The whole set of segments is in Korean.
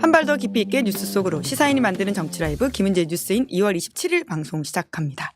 한 발 더 깊이 있게 뉴스 속으로 시사인이 만드는 정치 라이브 김은재 뉴스인 2월 27일 방송 시작합니다.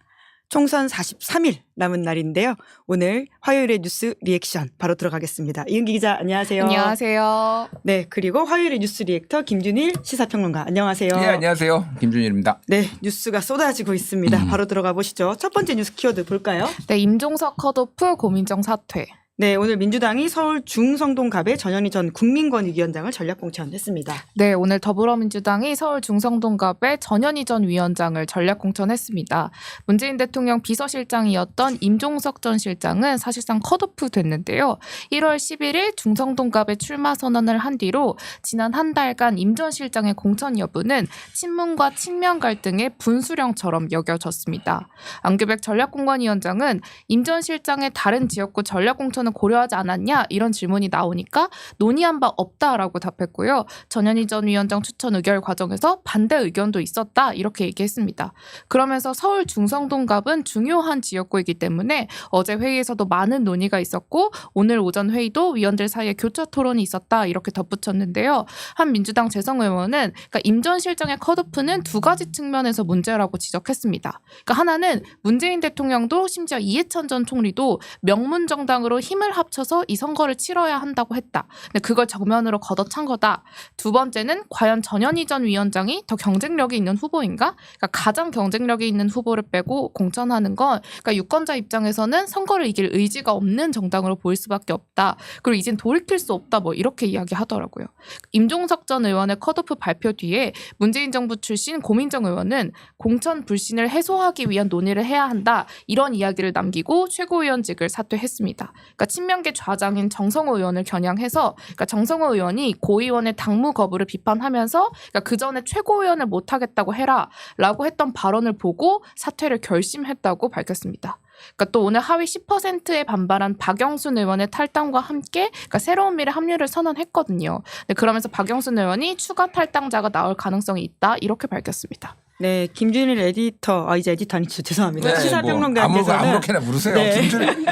총선 43일 남은 날인데요. 오늘 화요일의 뉴스 리액션 바로 들어가겠습니다. 이은기 기자 안녕하세요. 안녕하세요. 네, 그리고 화요일의 뉴스 리액터 김준일 시사평론가 안녕하세요. 네, 안녕하세요. 김준일입니다. 네, 뉴스가 쏟아지고 있습니다. 바로 들어가 보시죠. 첫 번째 뉴스 키워드 볼까요? 네, 임종석 컷오프 고민정 사퇴. 네, 오늘 민주당이 서울 중성동갑의 전현희 전 국민권익위원장을 전략공천했습니다. 네, 오늘 더불어민주당이 서울 중성동갑의 전현희 전 위원장을 전략공천했습니다. 문재인 대통령 비서실장이었던 임종석 전 실장은 사실상 컷오프 됐는데요. 1월 11일 중성동갑에 출마 선언을 한 뒤로 지난 한 달간 임 전 실장의 공천 여부는 친문과 친명 갈등의 분수령처럼 여겨졌습니다. 안규백 전략공관위원장은 임 전 실장의 다른 지역구 전략공천 고려하지 않았냐 이런 질문이 나오니까 논의한 바 없다라고 답했고요. 전현희 전 위원장 추천 의결 과정에서 반대 의견도 있었다 이렇게 얘기했습니다. 그러면서 서울 중성동갑은 중요한 지역구이기 때문에 어제 회의에서도 많은 논의가 있었고 오늘 오전 회의도 위원들 사이에 교차 토론이 있었다 이렇게 덧붙였는데요. 한 민주당 재성 의원은 그러니까 임 전 실장의 컷오프는 두 가지 측면에서 문제라고 지적했습니다. 그러니까 하나는 문재인 대통령도 심지어 이해찬 전 총리도 명문정당으로 힘을 합쳐서 이 선거를 치러야 한다고 했다. 근데 그걸 정면으로 걷어찬 거다. 두 번째는 과연 전현희 전 위원장이 더 경쟁력이 있는 후보인가? 그러니까 가장 경쟁력이 있는 후보를 빼고 공천하는 건 그러니까 유권자 입장에서는 선거를 이길 의지가 없는 정당으로 보일 수밖에 없다. 그리고 이젠 돌이킬 수 없다. 뭐 이렇게 이야기하더라고요. 임종석 전 의원의 컷오프 발표 뒤에 문재인 정부 출신 고민정 의원은 공천 불신을 해소하기 위한 논의를 해야 한다. 이런 이야기를 남기고 최고위원직을 사퇴했습니다. 그러니까 친명계 좌장인 정성호 의원을 겨냥해서 그러니까 정성호 의원이 고 의원의 당무 거부를 비판하면서 그러니까 그 전에 최고위원을 못하겠다고 해라라고 했던 발언을 보고 사퇴를 결심했다고 밝혔습니다. 그러니까 또 오늘 하위 10%에 반발한 박영순 의원의 탈당과 함께 그러니까 새로운 미래 합류를 선언했거든요. 네, 그러면서 박영순 의원이 추가 탈당자가 나올 가능성이 있다 이렇게 밝혔습니다. 네, 김준일 에디터, 이제 에디터 아니죠. 죄송합니다. 네, 시사평론가께서는 뭐 아무렇게나 부르세요. 네.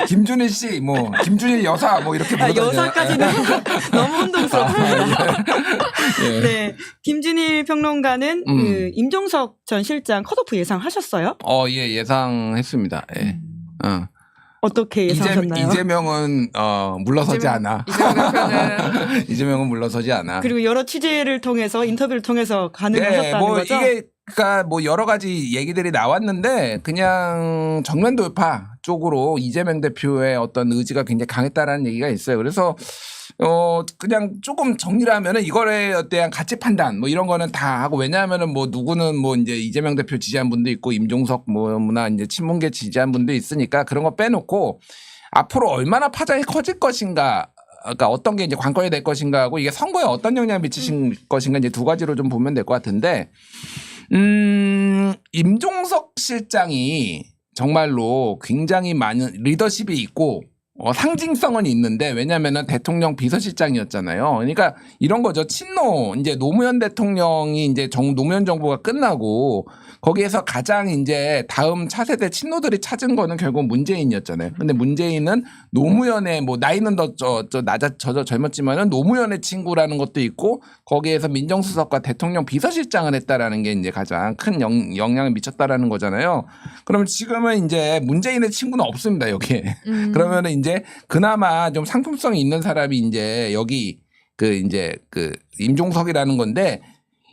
김준일 씨, 뭐 김준일 여사, 뭐 이렇게 부르잖아요. 여사까지는 너무 혼동스럽습니다. 예. 네, 김준일 평론가는 그 임종석 전 실장 컷오프 예상하셨어요? 예, 예상했습니다. 예. 어떻게 예상하셨나요? 이재명은 물러서지 않아. 이재명 대표는 이재명은 물러서지 않아. 그리고 여러 취재를 통해서 인터뷰를 통해서 가능하셨다는 뭐 거죠? 이게 그러니까 뭐 여러 가지 얘기들이 나왔는데 그냥 정면 돌파 쪽으로 이재명 대표의 어떤 의지가 굉장히 강했다라는 얘기가 있어요. 그래서 그냥 조금 정리를 하면은 이거에 대한 가치 판단 뭐 이런 거는 다 하고 왜냐하면은 뭐 누구는 뭐 이제 이재명 대표 지지한 분도 있고 임종석 뭐나 이제 친문계 지지한 분도 있으니까 그런 거 빼놓고 앞으로 얼마나 파장이 커질 것인가. 그러니까 어떤 게 이제 관건이 될 것인가 하고 이게 선거에 어떤 영향을 미치실 것인가 이제 두 가지로 좀 보면 될 것 같은데 임종석 실장이 정말로 굉장히 많은 리더십이 있고 상징성은 있는데 왜냐면은 대통령 비서실장이었잖아요. 그러니까 이런 거죠. 친노 이제 노무현 대통령이 이제 노무현 정부가 끝나고 거기에서 가장 이제 다음 차세대 친노들이 찾은 거는 결국 문재인이었잖아요. 근데 문재인은 노무현의 뭐 나이는 더 젊었지만은 노무현의 친구라는 것도 있고 거기에서 민정수석과 대통령 비서실장을 했다라는 게 이제 가장 큰 영향을 미쳤다라는 거잖아요. 그러면 지금은 이제 문재인의 친구는 없습니다 여기에. 그러면은 이제 그나마 좀 상품성이 있는 사람이 이제 여기 이제 임종석이라는 건데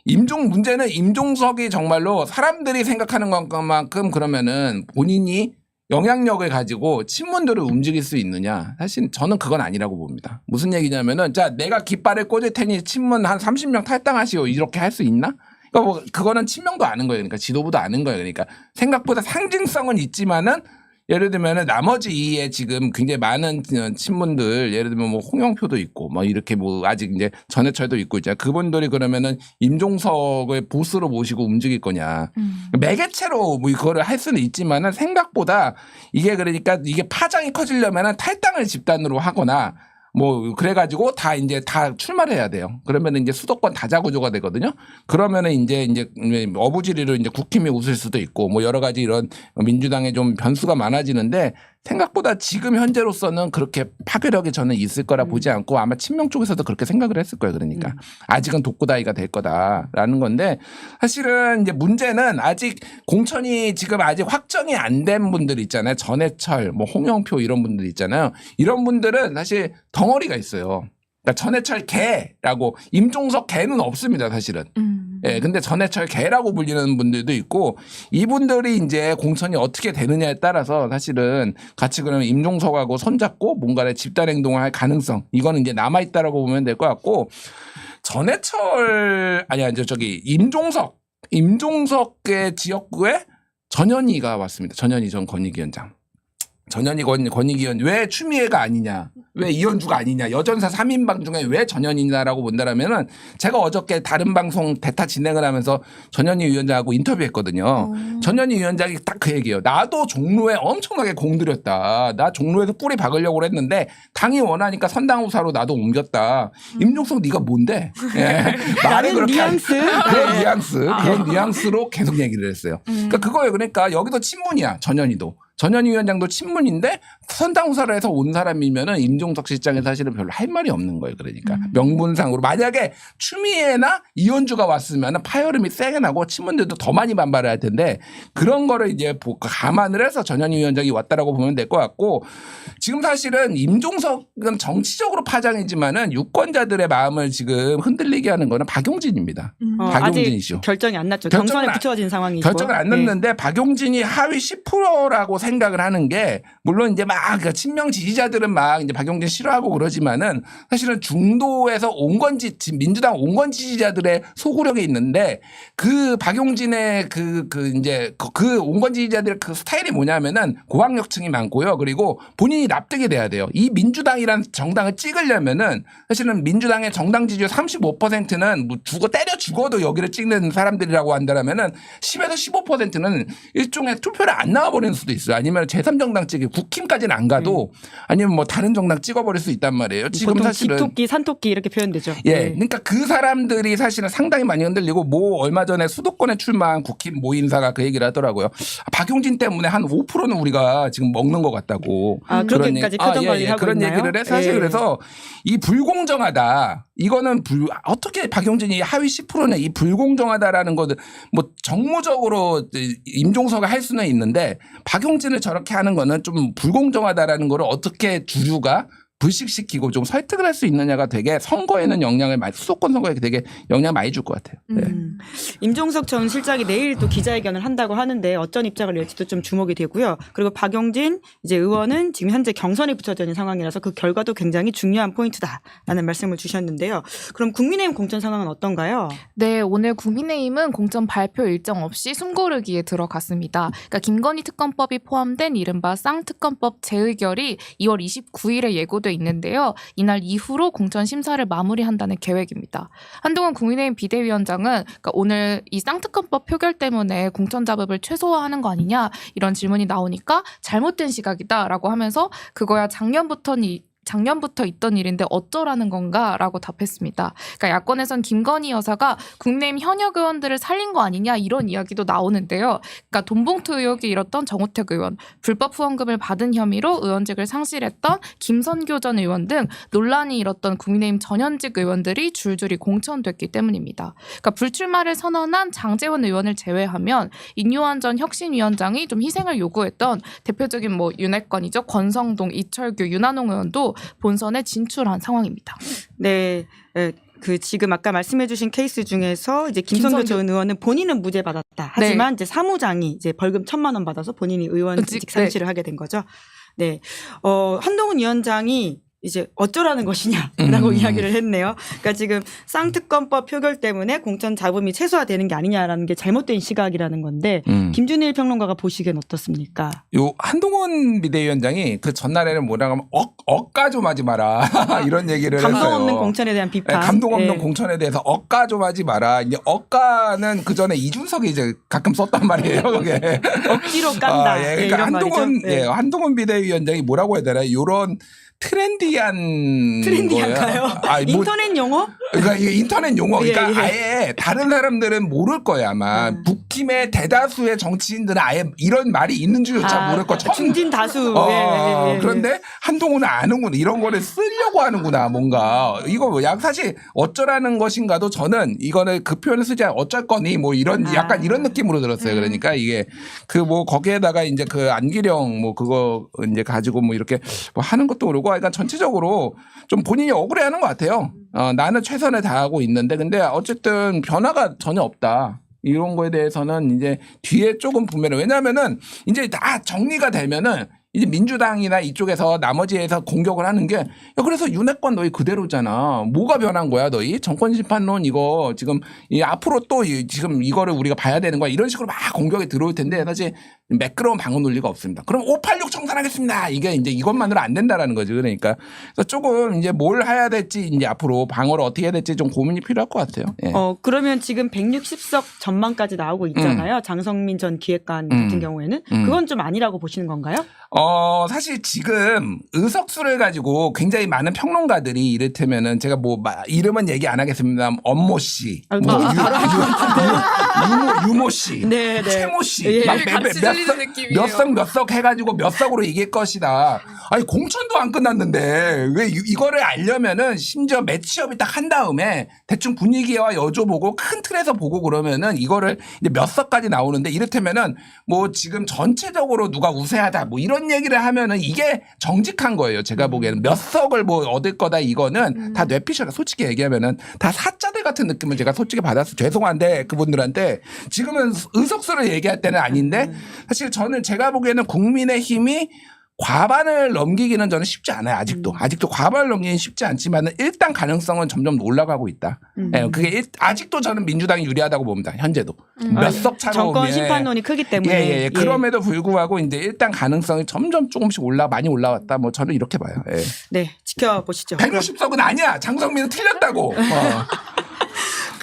문제는 임종석이 정말로 사람들이 생각하는 것만큼 그러면은 본인이 영향력을 가지고 친문들을 움직일 수 있느냐. 사실 저는 그건 아니라고 봅니다. 무슨 얘기냐면은 자 내가 깃발을 꽂을 테니 친문 한 30명 탈당하시오 이렇게 할 수 있나? 그러니까 뭐 그거는 친명도 아는 거예요. 그러니까 지도부도 아는 거예요. 그러니까 생각보다 상징성은 있지만은 예를 들면은 나머지 이에 지금 굉장히 많은 친문들 예를 들면 뭐 홍영표도 있고 뭐 이렇게 뭐 아직 이제 전해철도 있고 있잖아요. 그분들이 그러면은 임종석을 보스로 모시고 움직일 거냐. 매개체로 뭐 그거를 할 수는 있지만은 생각보다 이게 그러니까 이게 파장이 커지려면은 탈당을 집단으로 하거나 뭐 그래가지고 다 이제 다 출마를 해야 돼요. 그러면은 이제 수도권 다자구조가 되거든요. 그러면은 이제 어부지리로 이제 국힘이 웃을 수도 있고 뭐 여러 가지 이런 민주당의 좀 변수가 많아지는데 생각보다 지금 현재로서는 그렇게 파괴력이 저는 있을 거라 보지 않고 아마 친명 쪽에서도 그렇게 생각을 했을 거예요. 그러니까 아직은 독고다이가 될 거다라는 건데 사실은 이제 문제는 아직 공천이 지금 아직 확정이 안 된 분들 있잖아요. 전해철, 뭐 홍영표 이런 분들 있잖아요. 이런 분들은 사실 덩어리가 있어요. 그러니까 전해철 개라고 임종석 개는 없습니다. 사실은. 예, 근데 전해철 개라고 불리는 분들도 있고 이분들이 이제 공천이 어떻게 되느냐에 따라서 사실은 같이 그러면 임종석하고 손잡고 뭔가를 집단 행동을 할 가능성 이거는 이제 남아 있다라고 보면 될 것 같고 전해철 임종석의 지역구에 전현희가 왔습니다. 전현희 전 권익위원장. 전현희 권익위원 왜 추미애가 아니냐 왜 이현주가 아니냐 여전사 3인방 중에 왜 전현희냐라고 본다라면은 제가 어저께 다른 방송 대타 진행을 하면서 전현희 위원장하고 인터뷰했거든요. 전현희 위원장이 딱 그 얘기예요. 나도 종로에 엄청나게 공들였다. 나 종로에서 뿌리 박으려고 했는데 당이 원하니까 선당후사로 나도 옮겼다. 임종석 네가 뭔데? 예. 말을 그렇게 뉘앙스 그런 뉘앙스 그런 뉘앙스로 계속 얘기를 했어요. 그러니까 그거예요. 그러니까 여기도 친문이야. 전현희도. 전현희 위원장도 친문인데 선당후사를 해서 온 사람이면은 임종석 실장이 사실은 별로 할 말이 없는 거예요. 그러니까 명분상으로 만약에 추미애나 이현주가 왔으면은 파열음이 세게 나고 친문들도 더 많이 반발을 할 텐데 그런 거를 이제 감안을 해서 전현희 위원장이 왔다라고 보면 될 것 같고 지금 사실은 임종석은 정치적으로 파장이지만은 유권자들의 마음을 지금 흔들리게 하는 거는 박용진입니다. 박용진 아직 이슈. 결정이 안 났죠. 결정은 경선에 안- 붙여진 상황이고 결정을 안 났는데 박용진이 하위 10%라고 생각을 하는 게 물론 이제 막 그 친명 지지자들은 막 이제 박용진 싫어하고 그러지만은 사실은 중도에서 온건지 민주당 온건 지지자들의 소구력이 있는데 그 박용진의 그 온건 지지자들의 그 스타일이 뭐냐면은 고학력층이 많고요. 그리고 본인이 납득이 돼야 돼요. 이 민주당이란 정당을 찍으려면은 사실은 민주당의 정당 지지율 35%는 뭐 때려 죽어도 여기를 찍는 사람들이라고 한다면은 10에서 15%는 일종의 투표를 안 나와버리는 수도 있어요. 아니면 제3정당 찍기 국힘까지는 안 가도 아니면 뭐 다른 정당 찍어버릴 수 있단 말이에요. 지금 보통 사실은 집토끼 산토끼 이렇게 표현되죠. 예, 네. 그러니까 그 사람들이 사실은 상당히 많이 흔들리고 뭐 얼마 전에 수도권에 출마한 국힘 모 인사가 그 얘기를 하더라고요. 박용진 때문에 한 5%는 우리가 지금 먹는 것 같다고. 아, 그렇게까지 표정 관리를 하고 그런 있나요? 얘기를 해 사실 예. 그래서 이 불공정하다. 이거는 어떻게 박용진이 하위 10%는 이 불공정하다라는 것을 뭐 정무적으로 임종석을 할 수는 있는데 박용진을 저렇게 하는 거는 좀 불공정하다라는 거를 어떻게 주류가 불식시키고 좀 설득을 할 수 있느냐가 되게 선거에는 영향을 많이 수도권 선거에 되게 영향을 많이 줄 것 같아요. 네. 임종석 전 실장이 내일 또 기자회견을 한다고 하는데 어떤 입장을 낼지도 좀 주목이 되고요. 그리고 박용진 이제 의원은 지금 현재 경선에 붙여져 있는 상황이라서 그 결과도 굉장히 중요한 포인트다라는 말씀을 주셨는데요. 그럼 국민의힘 공천 상황은 어떤가요? 네, 오늘 국민의힘은 공천 발표 일정 없이 숨고르기에 들어갔습니다. 그러니까 김건희 특검법이 포함된 이른바 쌍특검법 재의결이 2월 29일에 예고돼 있는데요. 이날 이후로 공천 심사를 마무리한다는 계획입니다. 한동훈 국민의힘 비대위원장은 그러니까 오늘 이 쌍특검법 표결 때문에 공천 잡음을 최소화하는 거 아니냐 이런 질문이 나오니까 잘못된 시각이다라고 하면서 그거야 작년부터 있던 일인데 어쩌라는 건가라고 답했습니다. 그러니까 야권에선 김건희 여사가 국민의힘 현역 의원들을 살린 거 아니냐 이런 이야기도 나오는데요. 그러니까 돈봉투 의혹이 일었던 정우택 의원, 불법 후원금을 받은 혐의로 의원직을 상실했던 김선교 전 의원 등 논란이 일었던 국민의힘 전현직 의원들이 줄줄이 공천됐기 때문입니다. 그러니까 불출마를 선언한 장제원 의원을 제외하면 인요한 전 혁신위원장이 좀 희생을 요구했던 대표적인 뭐 윤핵관이죠. 권성동, 이철규, 윤한홍 의원도 본선에 진출한 상황입니다. 네. 그 지금 아까 말씀해주신 케이스 중에서 이제 김선교 전 의원은 본인은 무죄 받았다. 하지만 이제 사무장이 이제 벌금 1,000만 원 받아서 본인이 의원직 상실을 하게 된 거죠. 네. 한동훈 위원장이 이제 어쩌라는 것이냐라고 이야기를 했네요. 그러니까 지금 쌍특검법 표결 때문에 공천 잡음이 최소화되는 게 아니냐라는 게 잘못된 시각이라는 건데 김준일 평론가가 보시기엔 어떻습니까? 요 한동훈 비대위원장이 그 전날에는 뭐라고 하면 억까 좀 하지 마라 이런 얘기를 감동 했어요. 없는 공천에 대한 비판. 네, 감동 없는 네. 공천에 대해서 억까 좀 하지 마라. 이제 억까는 그 전에 이준석이 이제 가끔 썼단 말이에요. 그게 억지로 깐다. 예, 그러니까 이런 한동훈 말이죠. 네. 한동훈 비대위원장이 뭐라고 해야 되나 이런 트렌디한가요? 거예요. 인터넷 용어? 그러니까 이게 인터넷 용어. 그러니까 예, 예. 아예 다른 사람들은 모를 거예요 아마. 북팀의 대다수의 정치인들은 아예 이런 말이 있는 줄조차 모를 거. 중진 다수. 예. 그런데 한동훈은 아는구나. 이런 거를 쓰려고 하는구나 뭔가. 이거 뭐야 사실 어쩌라는 것인가도 저는 이거는 그 표현을 쓰지 않아 어쩔 거니 뭐 이런 약간 이런 느낌으로 들었어요. 그러니까 이게 그 뭐 거기에다가 이제 그 안기령 뭐 그거 이제 가지고 뭐 이렇게 뭐 하는 것도 그러고 그러니까 전체적으로 좀 본인이 억울해하는 것 같아요. 나는 최선을 다하고 있는데 근데 어쨌든 변화가 전혀 없다. 이런 거에 대해서는 이제 뒤에 조금 보면은 왜냐하면은 이제 다 정리가 되면은 이제 민주당이나 이쪽에서 나머지에서 공격을 하는 게 야, 그래서 윤핵관 너희 그대로잖아. 뭐가 변한 거야 너희 정권 심판론 이거 지금 이 앞으로 또 지금 이거를 우리가 봐야 되는 거야 이런 식으로 막 공격이 들어올 텐데 사실 매끄러운 방어 논리가 없습니다. 그럼 586 청산하겠습니다. 이게 이제 이것만으로 안 된다라는 거죠. 그러니까 그래서 조금 이제 뭘 해야 될지 이제 앞으로 방어를 어떻게 해야 될지 좀 고민이 필요할 것 같아요. 예. 그러면 지금 160석 전망까지 나오고 있잖아요. 장성민 전 기획관 같은 경우에는 그건 좀 아니라고 보시는 건가요? 사실 지금 의석수를 가지고 굉장히 많은 평론가들이 이를테면은 제가 뭐 이름은 얘기 안 하겠습니다. 엄모 씨, 뭐 유모 씨, 네. 최모 씨, 예. 몇 석 해가지고 몇 석으로 이길 것이다. 아니 공천도 안 끝났는데 왜 이거를 알려면은 심지어 매치업이 딱 한 다음에 대충 분위기와 여쭤보고 큰 틀에서 보고 그러면은 이거를 이제 몇 석까지 나오는데 이를테면은 뭐 지금 전체적으로 누가 우세하다 뭐 이런 얘기를 하면은 이게 정직한 거예요. 제가 보기에는 몇 석을 뭐 얻을 거다 이거는 다 뇌피셜 솔직히 얘기하면은 다 사자들 같은 느낌을 제가 솔직히 받았어요. 죄송한데 그분들한테 지금은 의석수를 얘기할 때는 아닌데 사실 저는 제가 보기에는 국민의힘이 과반을 넘기기는 저는 쉽지 않아요. 아직도 과반을 넘기기는 쉽지 않지만 일단 가능성은 점점 올라가고 있다. 예, 그게 아직도 저는 민주당이 유리하다고 봅니다. 현재도 몇 석 차로 정권 심판론이 크기 때문에. 예. 그럼에도 불구하고 이제 일단 가능성이 점점 조금씩 많이 올라왔다. 뭐 저는 이렇게 봐요. 예. 네, 지켜보시죠. 160석은 아니야. 장성민은 틀렸다고.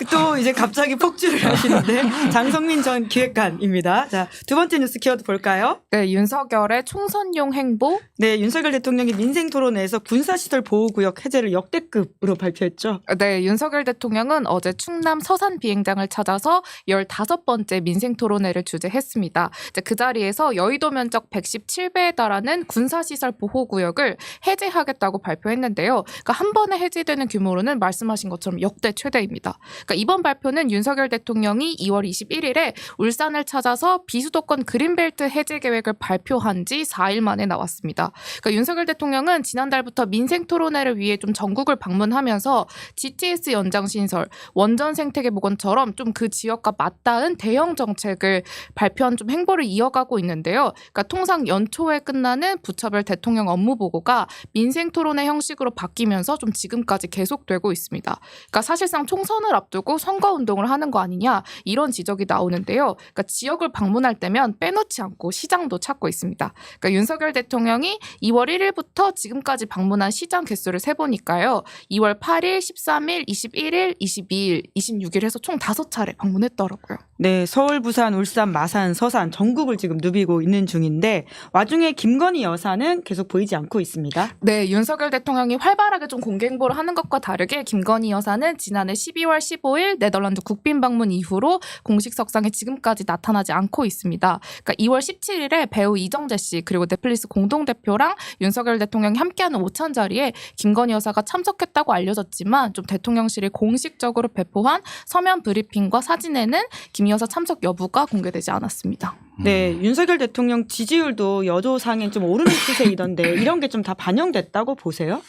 또 이제 갑자기 폭주를 하시는데 장성민 전 기획관입니다. 자, 두 번째 뉴스 키워드 볼까요? 네, 윤석열의 총선용 행보. 네, 윤석열 대통령이 민생토론회에서 군사시설 보호구역 해제를 역대급으로 발표했죠. 네, 윤석열 대통령은 어제 충남 서산 비행장을 찾아서 15번째 민생토론회를 주재했습니다. 이제 그 자리에서 여의도 면적 117배에 달하는 군사시설 보호구역을 해제하겠다고 발표했는데요. 그러니까 한 번에 해제되는 규모로는 말씀하신 것처럼 역대 최대입니다. 그러니까 이번 발표는 윤석열 대통령이 2월 21일에 울산을 찾아서 비수도권 그린벨트 해제 계획을 발표한 지 4일 만에 나왔습니다. 그러니까 윤석열 대통령은 지난달부터 민생토론회를 위해 좀 전국을 방문하면서 GTS 연장 신설, 원전 생태계 복원처럼 좀 그 지역과 맞닿은 대형 정책을 발표한 좀 행보를 이어가고 있는데요. 그러니까 통상 연초에 끝나는 부처별 대통령 업무 보고가 민생토론회 형식으로 바뀌면서 좀 지금까지 계속되고 있습니다. 그러니까 사실상 총선을 앞두고 선거운동을 하는 거 아니냐 이런 지적이 나오는데요. 그러니까 지역을 방문할 때면 빼놓지 않고 시장도 찾고 있습니다. 그러니까 윤석열 대통령이 2월 1일부터 지금까지 방문한 시장 개수를 세보니까요. 2월 8일, 13일, 21일, 22일, 26일 해서 총 5차례 방문했더라고요. 네, 서울, 부산, 울산, 마산, 서산 전국을 지금 누비고 있는 중인데 와중에 김건희 여사는 계속 보이지 않고 있습니다. 네, 윤석열 대통령이 활발하게 좀 공개 행보를 하는 것과 다르게 김건희 여사는 지난해 12월 15일 네덜란드 국빈 방문 이후로 공식 석상에 지금까지 나타나지 않고 있습니다. 그러니까 2월 17일에 배우 이정재 씨 그리고 넷플릭스 공동대표랑 윤석열 대통령이 함께하는 오찬 자리에 김건희 여사가 참석했다고 알려졌지만 좀 대통령실이 공식적으로 배포한 서면 브리핑과 사진에는 김 여사 참석 여부가 공개되지 않았습니다. 네, 윤석열 대통령 지지율도 여조상에 좀 오르는 추세이던데 이런 게 좀 다 반영됐다고 보세요?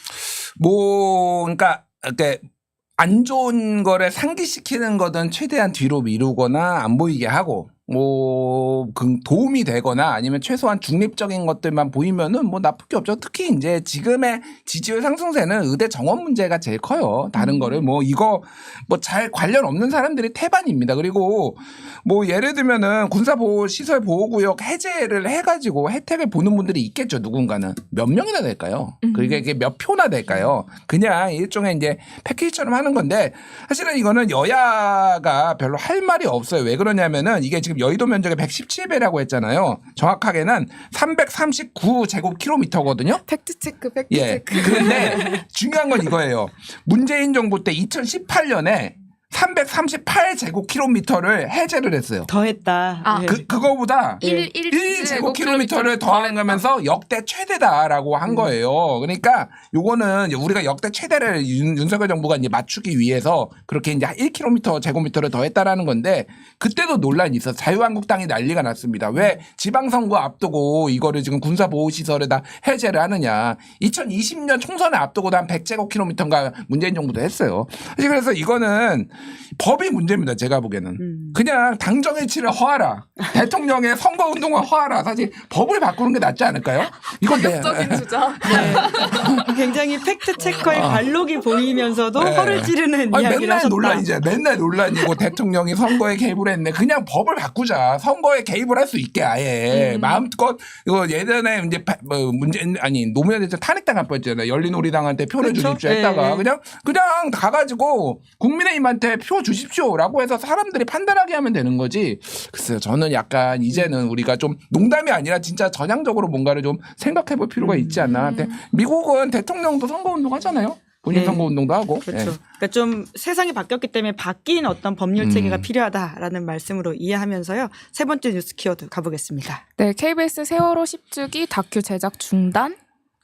그러니까 안 좋은 거를 상기시키는 거든 최대한 뒤로 미루거나 안 보이게 하고 도움이 되거나 아니면 최소한 중립적인 것들만 보이면은 뭐 나쁠 게 없죠. 특히 이제 지금의 지지율 상승세는 의대 정원 문제가 제일 커요. 다른 거를 이거 잘 관련 없는 사람들이 태반입니다. 그리고 예를 들면은 군사시설 보호구역 해제를 해가지고 혜택을 보는 분들이 있겠죠. 누군가는 몇 명이나 될까요? 그게 몇 표나 될까요? 그냥 일종의 이제 패키지처럼 하는 건데 사실은 이거는 여야가 별로 할 말이 없어요. 왜 그러냐면은 이게 지금 여의도 면적의 117배라고 했잖아요. 정확하게는 339제곱킬로미터거든요. 팩트체크. 예. 그런데 중요한 건 이거예요. 문재인 정부 때 2018년에 338제곱킬로미터를 해제를 했어요. 더했다. 아, 예. 그거보다 1제곱킬로미터를 1제곱킬로미터를 더하면서 역대 최대다라고 한 거예요. 그러니까 요거는 우리가 역대 최대를 윤석열 정부가 이제 맞추기 위해서 그렇게 이제 1km 제곱미터를 더했다라는 건데 그때도 논란이 있어서 자유한국당이 난리가 났습니다. 왜 지방선거 앞두고 이거를 지금 군사보호시설에다 해제를 하느냐. 2020년 총선을 앞두고도 한 100제곱킬로미터인가 문재인 정부도 했어요. 사실 그래서 이거는 법이 문제입니다. 제가 보기에는. 그냥 당정일치를 허하라. 대통령의 선거운동을 허하라. 사실 법을 바꾸는 게 낫지 않을까요? 이건 적인 주장. 네. 굉장히 팩트 체커의 관록이 보이면서도 네. 허를 찌르는 아니, 이야기를 맨날 하셨다. 논란이죠. 맨날 논란이고 대통령이 선거에 개입을 했네. 그냥 법을 바꾸자. 선거에 개입을 할 수 있게 아예 마음껏 이거 예전에 이제 문재인 아니 노무현 대통령 탄핵당할 뻔했잖아요. 열린우리당한테 표를 그렇죠? 주십시오 했다가 네. 그냥 가가지고 국민의힘한테 표 주십시오라고 해서 사람들이 판단하게 하면 되는 거지. 글쎄요. 저는 약간 이제는 우리가 좀 농담이 아니라 진짜 전향적으로 뭔가를 좀 생각해 볼 필요가 있지 않나. 근데 미국은 대통령도 선거운동 하잖아요. 본인 네. 선거운동도 하고. 그렇죠. 예. 그러니까 좀 세상이 바뀌었기 때문에 바뀐 어떤 법률 체계가 필요하다라는 말씀으로 이해하면서요. 세 번째 뉴스 키워드 가보겠습니다. 네, KBS 세월호 10주기 다큐 제작 중단.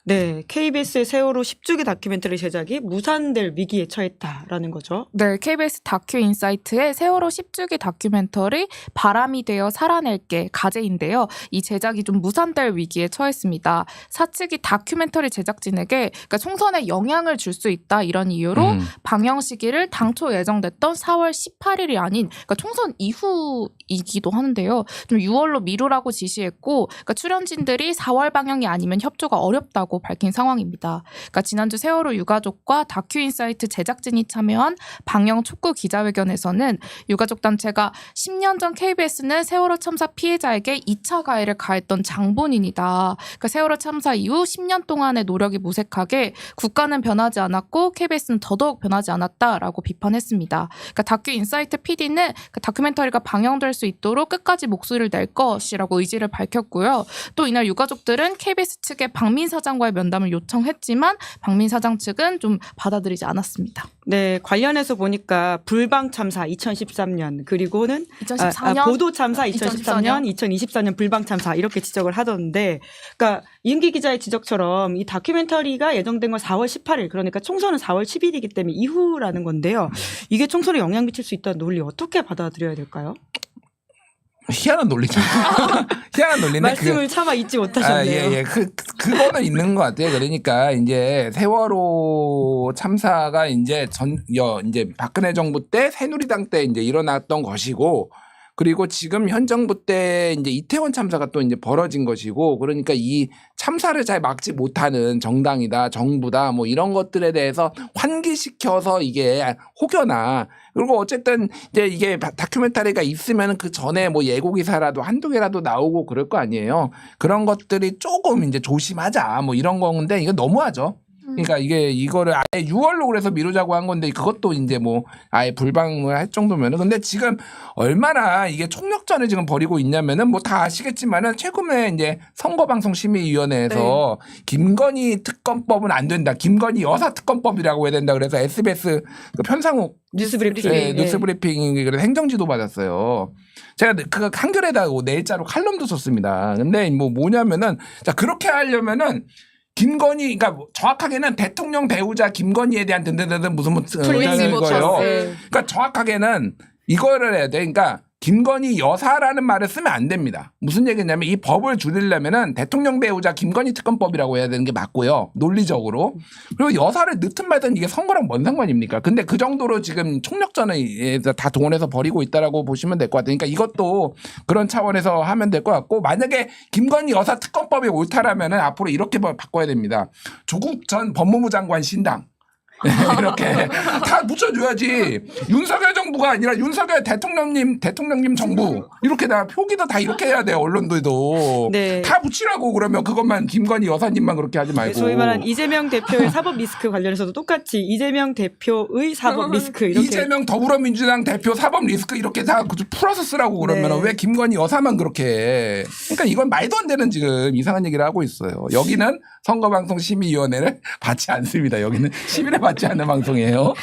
네, KBS의 세월호 10주기 다큐멘터리 제작이 무산될 위기에 처했다라는 거죠. 네, KBS 다큐 인사이트의 세월호 10주기 다큐멘터리 바람이 되어 살아낼게 가제인데요. 이 제작이 좀 무산될 위기에 처했습니다. 사측이 다큐멘터리 제작진에게 그러니까 총선에 영향을 줄 수 있다 이런 이유로 방영 시기를 당초 예정됐던 4월 18일이 아닌 그러니까 총선 이후이기도 하는데요. 좀 6월로 미루라고 지시했고 그러니까 출연진들이 4월 방영이 아니면 협조가 어렵다고 밝힌 상황입니다. 그러니까 지난주 세월호 유가족과 다큐인사이트 제작진이 참여한 방영 촉구 기자회견에서는 유가족 단체가 10년 전 KBS는 세월호 참사 피해자에게 2차 가해를 가했던 장본인이다. 그러니까 세월호 참사 이후 10년 동안의 노력이 무색하게 국가는 변하지 않았고 KBS는 더더욱 변하지 않았다라고 비판했습니다. 그러니까 다큐인사이트 PD는 그 다큐멘터리가 방영될 수 있도록 끝까지 목소리를 낼 것이라고 의지를 밝혔고요. 또 이날 유가족들은 KBS 측에 박민 사장과의 면담을 요청했지만 박민 사장 측은 좀 받아들이지 않았습니다. 네, 관련해서 보니까 불방 참사 2013년 그리고는 2014년 보도 참사 2014년, 2024년 불방 참사 이렇게 지적을 하던데, 그러니까 이은기 기자의 지적처럼 이 다큐멘터리가 예정된 건 4월 18일 그러니까 총선은 4월 10일이기 때문에 이후라는 건데요. 이게 총선에 영향 미칠 수 있다는 논리 어떻게 받아들여야 될까요? 희한한 논리죠. 희한한 논리인데 말씀을 차마 잊지 못하셨네요. 예. 그거는 있는 것 같아요. 그러니까 이제 세월호 참사가 이제 이제 박근혜 정부 때 새누리당 때 이제 일어났던 것이고 그리고 지금 현 정부 때 이제 이태원 참사가 또 이제 벌어진 것이고 그러니까 이 참사를 잘 막지 못하는 정당이다, 정부다 뭐 이런 것들에 대해서 환기시켜서 이게 혹여나 그리고 어쨌든 이제 이게 다큐멘터리가 있으면 그 전에 뭐 예고 기사라도 한두 개라도 나오고 그럴 거 아니에요. 그런 것들이 조금 이제 조심하자 뭐 이런 건데 이거 너무하죠. 그러니까 이거를 아예 6월로 그래서 미루자고 한 건데 그것도 이제 뭐 아예 불방을 할 정도면은 근데 지금 얼마나 이게 총력전을 지금 벌이고 있냐면은 뭐 다 아시겠지만은 최근에 이제 선거방송심의위원회에서 김건희 특검법은 안 된다. 김건희 여사 특검법이라고 해야 된다. 그래서 SBS 그 편상욱 뉴스브리핑. 네, 뉴스브리핑이 그래서 행정지도 받았어요. 제가 그 한겨레다 내일자로 칼럼도 썼습니다. 근데 뭐냐면은 자 그렇게 하려면은 김건희, 그러니까 정확하게는 대통령 배우자 김건희에 대한 든든든 무슨 풀리지 못했어요. 그러니까 정확하게는 이거를 해야 돼. 그러니까 김건희 여사라는 말을 쓰면 안 됩니다. 무슨 얘기냐면 이 법을 줄이려면은 대통령 배우자 김건희 특검법이라고 해야 되는 게 맞고요. 논리적으로. 그리고 여사를 넣든 말든 이게 선거랑 뭔 상관입니까? 근데 그 정도로 지금 총력전에 다 동원해서 벌이고 있다라고 보시면 될 것 같아요. 그러니까 이것도 그런 차원에서 하면 될 것 같고 만약에 김건희 여사 특검법이 옳다라면은 앞으로 이렇게 바꿔야 됩니다. 조국 전 법무부 장관 신당. 이렇게 다 묻혀줘야지. 윤석열 정부가 아니라 윤석열 대통령님 정부 이렇게 다 표기도 다 이렇게 해야 돼요. 언론들도 네. 다 붙이라고. 그러면 그것만 김건희 여사님만 그렇게 하지 말고. 소위 말한 이재명 대표의 사법 리스크 관련해서도 똑같이 이재명 대표의 사법 리스크 이렇게. 이재명 더불어민주당 대표 사법 리스크 이렇게 다 풀어서 쓰라고. 그러면 네. 왜 김건희 여사만 그렇게 해. 그러니까 이건 말도 안 되는 지금 이상한 얘기를 하고 있어요. 여기는 선거방송심의위원회를 받지 않습니다. 여기는 시민을 받지 않는 방송이에요.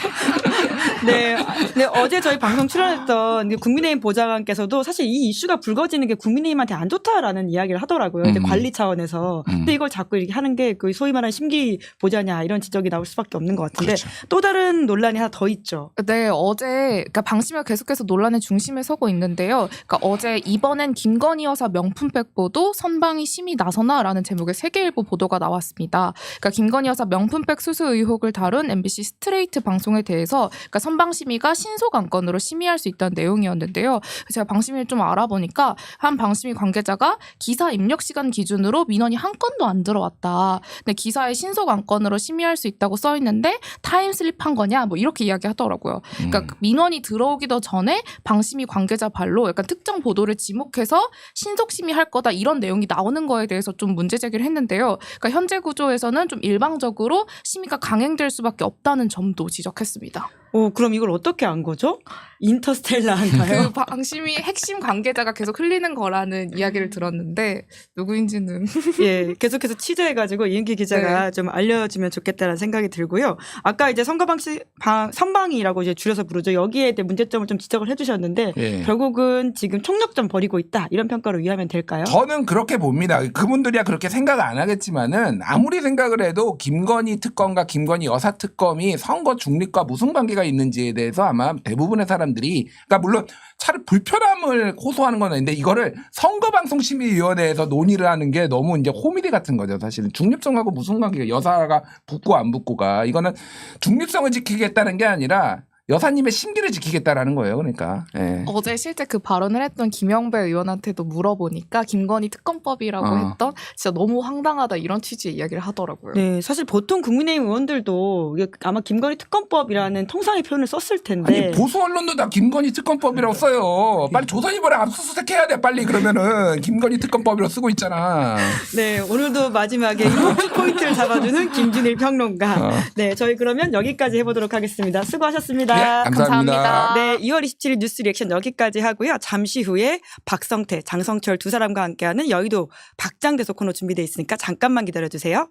네. 네, 어제 저희 방송 출연했던 국민의힘 보좌관께서도 사실 이 이슈가 불거지는 게 국민의힘한테 안 좋다라는 이야기를 하더라고요. 이제 관리 차원에서. 근데 이걸 자꾸 이렇게 하는 게 그 소위 말하는 심기 보좌냐 이런 지적이 나올 수밖에 없는 것 같은데 그렇죠. 또 다른 논란이 하나 더 있죠. 네, 어제 그러니까 방심위가 계속해서 논란의 중심에 서고 있는데요. 그러니까 어제 이번엔 김건희 여사 명품백 보도 선방이 심의 나서나라는 제목의 세계일보 보도가 나왔습니다. 그러니까 김건희 여사 명품백 수수 의혹을 다룬 MBC 스트레이트 방송에 대해서 그러니까 선방심의가 신속 안건으로 심의할 수 있다는 내용이었는데요. 제가 방심위를 좀 알아보니까 한 방심위 관계자가 기사 입력 시간 기준으로 민원이 한 건도 안 들어왔다. 근데 기사에 신속 안건으로 심의할 수 있다고 써 있는데 타임슬립한 거냐 뭐 이렇게 이야기하더라고요. 그러니까 민원이 들어오기도 전에 방심위 관계자 발로 약간 특정 보도를 지목해서 신속 심의할 거다 이런 내용이 나오는 거에 대해서 좀 문제 제기를 했는데요. 그러니까 현재 구조에서는 좀 일방적으로 심의가 강행될 수밖에 없다는 점도 지적했습니다. 오, 그럼 이걸 어떻게 안 거죠? 인터스텔라인가요? 그 방심위 핵심 관계자가 계속 흘리는 거라는 이야기를 들었는데 누구인지는 예, 계속해서 취재해가지고 이은기 기자가 좀 알려주면 좋겠다는 생각이 들고요. 아까 이제 선방이라고 이제 줄여서 부르죠. 여기에 대해 문제점을 좀 지적을 해주셨는데 예. 결국은 지금 총력전 벌이고 있다 이런 평가로 이해하면 될까요? 저는 그렇게 봅니다. 그분들이야 그렇게 생각 안 하겠지만은 아무리 생각을 해도 김건희 특검과 김건희 여사 특검이 선거 중립과 무슨 관계가 있는지에 대해서 아마 대부분의 사람들이 그러니까 물론 차라리 불편함을 호소하는 건 아닌데 이거를 선거방송심의위원회에서 논의를 하는 게 너무 이제 코미디 같은 거죠. 사실은 중립성하고 무슨 관계가 여사가 붙고 안 붙고가 이거는 중립성을 지키겠다는 게 아니라 여사님의 심기를 지키겠다라는 거예요. 그러니까. 예. 어제 실제 그 발언을 했던 김영배 의원한테도 물어보니까 김건희 특검법이라고 했던 진짜 너무 황당하다 이런 취지의 이야기를 하더라고요. 네, 사실 보통 국민의힘 의원들도 이게 아마 김건희 특검법이라는 통상의 표현을 썼을 텐데 아니 보수 언론도 다 김건희 특검법이라고 써요. 빨리 조선일보랑 압수수색해야 돼. 빨리 그러면은 김건희 특검법이라고 쓰고 있잖아. 네, 오늘도 마지막에 이목주 포인트를 잡아주는 김준일 평론가. 네, 저희 그러면 여기까지 해보도록 하겠습니다. 수고하셨습니다. 예, 감사합니다. 네, 2월 27일 뉴스 리액션 여기까지 하고요. 잠시 후에 박성태, 장성철 두 사람과 함께하는 여의도 박장대소 코너 준비되어 있으니까 잠깐만 기다려주세요.